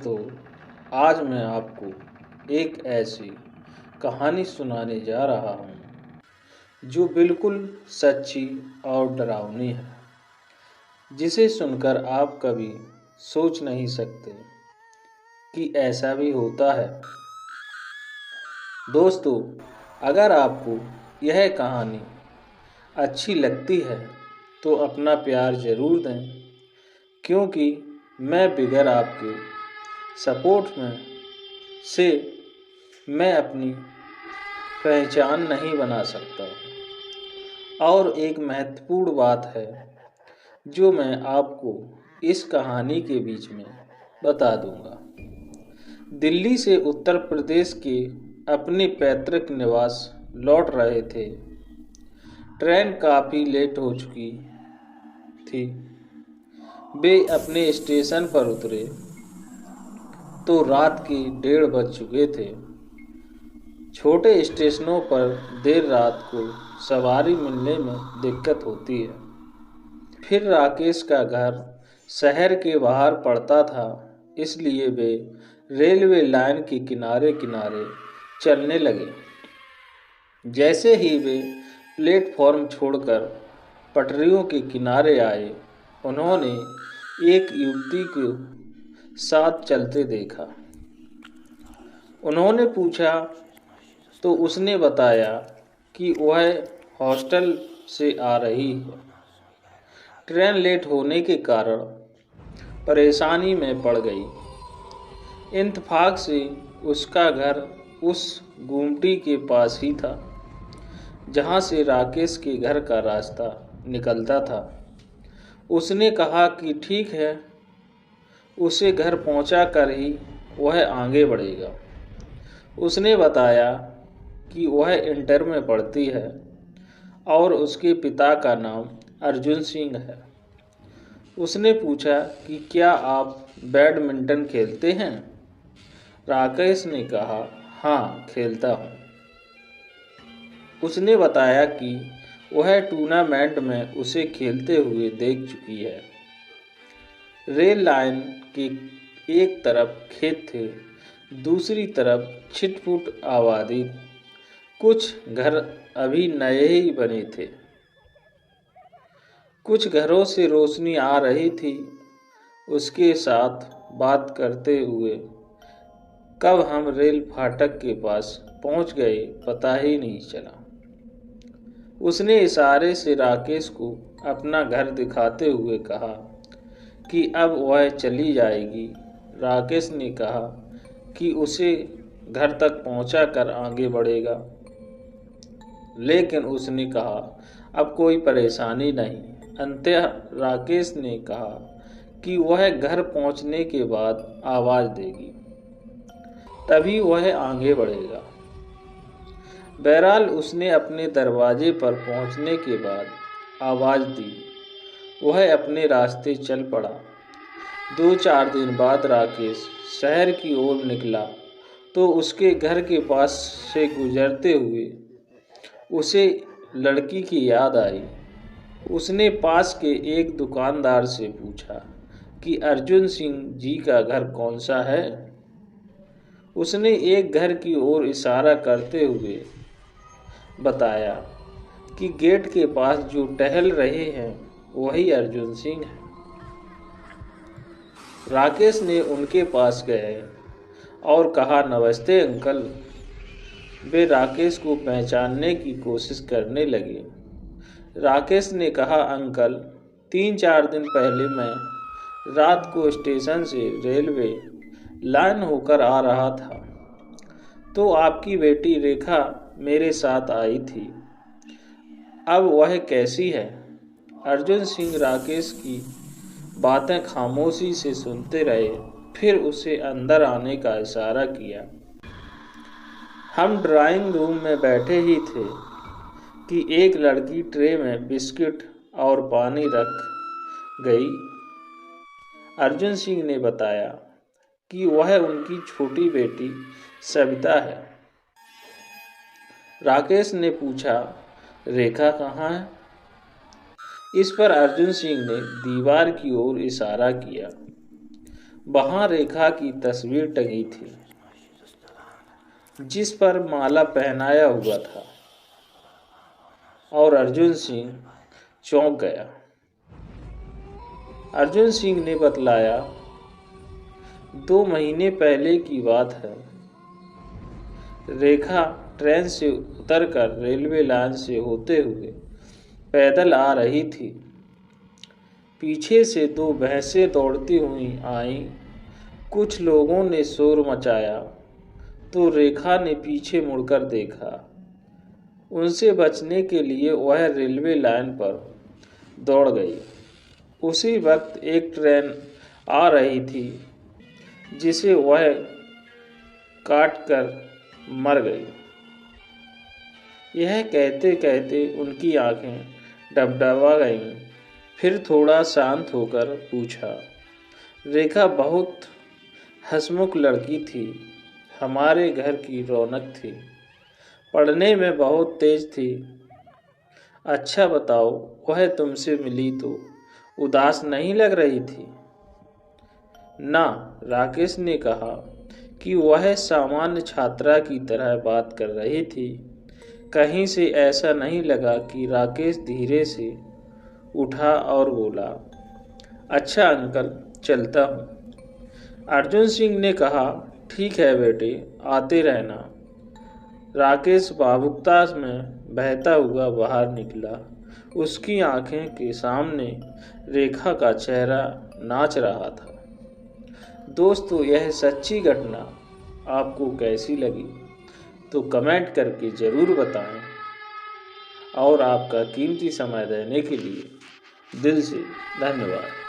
दोस्तों, आज मैं आपको एक ऐसी कहानी सुनाने जा रहा हूँ जो बिल्कुल सच्ची और डरावनी है, जिसे सुनकर आप कभी सोच नहीं सकते कि ऐसा भी होता है। दोस्तों, अगर आपको यह कहानी अच्छी लगती है तो अपना प्यार ज़रूर दें, क्योंकि मैं बिगैर आपके सपोर्ट में से मैं अपनी पहचान नहीं बना सकता। और एक महत्वपूर्ण बात है जो मैं आपको इस कहानी के बीच में बता दूंगा। दिल्ली से उत्तर प्रदेश के अपने पैतृक निवास लौट रहे थे। ट्रेन काफ़ी लेट हो चुकी थी। वे अपने स्टेशन पर उतरे तो रात के 1:30 बज चुके थे। छोटे स्टेशनों पर देर रात को सवारी मिलने में दिक्कत होती है। फिर राकेश का घर शहर के बाहर पड़ता था, इसलिए वे रेलवे लाइन के किनारे किनारे चलने लगे। जैसे ही वे प्लेटफॉर्म छोड़कर पटरियों के किनारे आए, उन्होंने एक युवती को साथ चलते देखा। उन्होंने पूछा तो उसने बताया कि वह हॉस्टल से आ रही है। ट्रेन लेट होने के कारण परेशानी में पड़ गई। इत्तेफाक से उसका घर उस गुमटी के पास ही था जहाँ से राकेश के घर का रास्ता निकलता था। उसने कहा कि ठीक है, उसे घर पहुँचा कर ही वह आगे बढ़ेगा। उसने बताया कि वह इंटर में पढ़ती है और उसके पिता का नाम अर्जुन सिंह है। उसने पूछा कि क्या आप बैडमिंटन खेलते हैं? राकेश ने कहा, हाँ, खेलता हूँ। उसने बताया कि वह टूर्नामेंट में उसे खेलते हुए देख चुकी है। रेल लाइन के एक तरफ खेत थे, दूसरी तरफ छिटपुट आबादी। कुछ घर अभी नए ही बने थे। कुछ घरों से रोशनी आ रही थी। उसके साथ बात करते हुए कब हम रेल फाटक के पास पहुंच गए पता ही नहीं चला। उसने इशारे से राकेश को अपना घर दिखाते हुए कहा कि अब वह चली जाएगी। राकेश ने कहा कि उसे घर तक पहुंचा कर आगे बढ़ेगा, लेकिन उसने कहा अब कोई परेशानी नहीं। अंततः राकेश ने कहा कि वह घर पहुंचने के बाद आवाज़ देगी, तभी वह आगे बढ़ेगा। बहरहाल उसने अपने दरवाजे पर पहुंचने के बाद आवाज़ दी। वह अपने रास्ते चल पड़ा। 2-4 दिन बाद राकेश शहर की ओर निकला तो उसके घर के पास से गुजरते हुए उसे लड़की की याद आई। उसने पास के एक दुकानदार से पूछा कि अर्जुन सिंह जी का घर कौन सा है। उसने एक घर की ओर इशारा करते हुए बताया कि गेट के पास जो टहल रहे हैं वही अर्जुन सिंह है। राकेश ने उनके पास गए और कहा, नमस्ते अंकल। वे राकेश को पहचानने की कोशिश करने लगे। राकेश ने कहा, अंकल, 3-4 दिन पहले मैं रात को स्टेशन से रेलवे लाइन होकर आ रहा था तो आपकी बेटी रेखा मेरे साथ आई थी। अब वह कैसी है? अर्जुन सिंह राकेश की बातें खामोशी से सुनते रहे, फिर उसे अंदर आने का इशारा किया। हम ड्राइंग रूम में बैठे ही थे कि एक लड़की ट्रे में बिस्किट और पानी रख गई। अर्जुन सिंह ने बताया कि वह उनकी छोटी बेटी सविता है। राकेश ने पूछा, रेखा कहाँ है? इस पर अर्जुन सिंह ने दीवार की ओर इशारा किया। वहाँ रेखा की तस्वीर टंगी थी, जिस पर माला पहनाया हुआ था, और अर्जुन सिंह चौंक गया। अर्जुन सिंह ने बतलाया, 2 महीने पहले की बात है। रेखा ट्रेन से उतरकर रेलवे लाइन से होते हुए पैदल आ रही थी। पीछे से 2 भैंसें दौड़ती हुई आईं। कुछ लोगों ने शोर मचाया तो रेखा ने पीछे मुड़कर देखा। उनसे बचने के लिए वह रेलवे लाइन पर दौड़ गई। उसी वक्त एक ट्रेन आ रही थी, जिसे वह काट कर मर गई। यह कहते कहते उनकी आंखें डबडबा गईं। फिर थोड़ा शांत होकर पूछा, रेखा बहुत हंसमुख लड़की थी, हमारे घर की रौनक थी, पढ़ने में बहुत तेज थी। अच्छा बताओ, वह तुमसे मिली तो उदास नहीं लग रही थी? ना, राकेश ने कहा कि वह सामान्य छात्रा की तरह बात कर रही थी। कहीं से ऐसा नहीं लगा कि राकेश धीरे से उठा और बोला, अच्छा अंकल, चलता हूँ। अर्जुन सिंह ने कहा, ठीक है बेटे, आते रहना। राकेश भावुकता में बहता हुआ बाहर निकला। उसकी आंखें के सामने रेखा का चेहरा नाच रहा था। दोस्तों, यह सच्ची घटना आपको कैसी लगी तो कमेंट करके ज़रूर बताएं, और आपका कीमती समय देने के लिए दिल से धन्यवाद।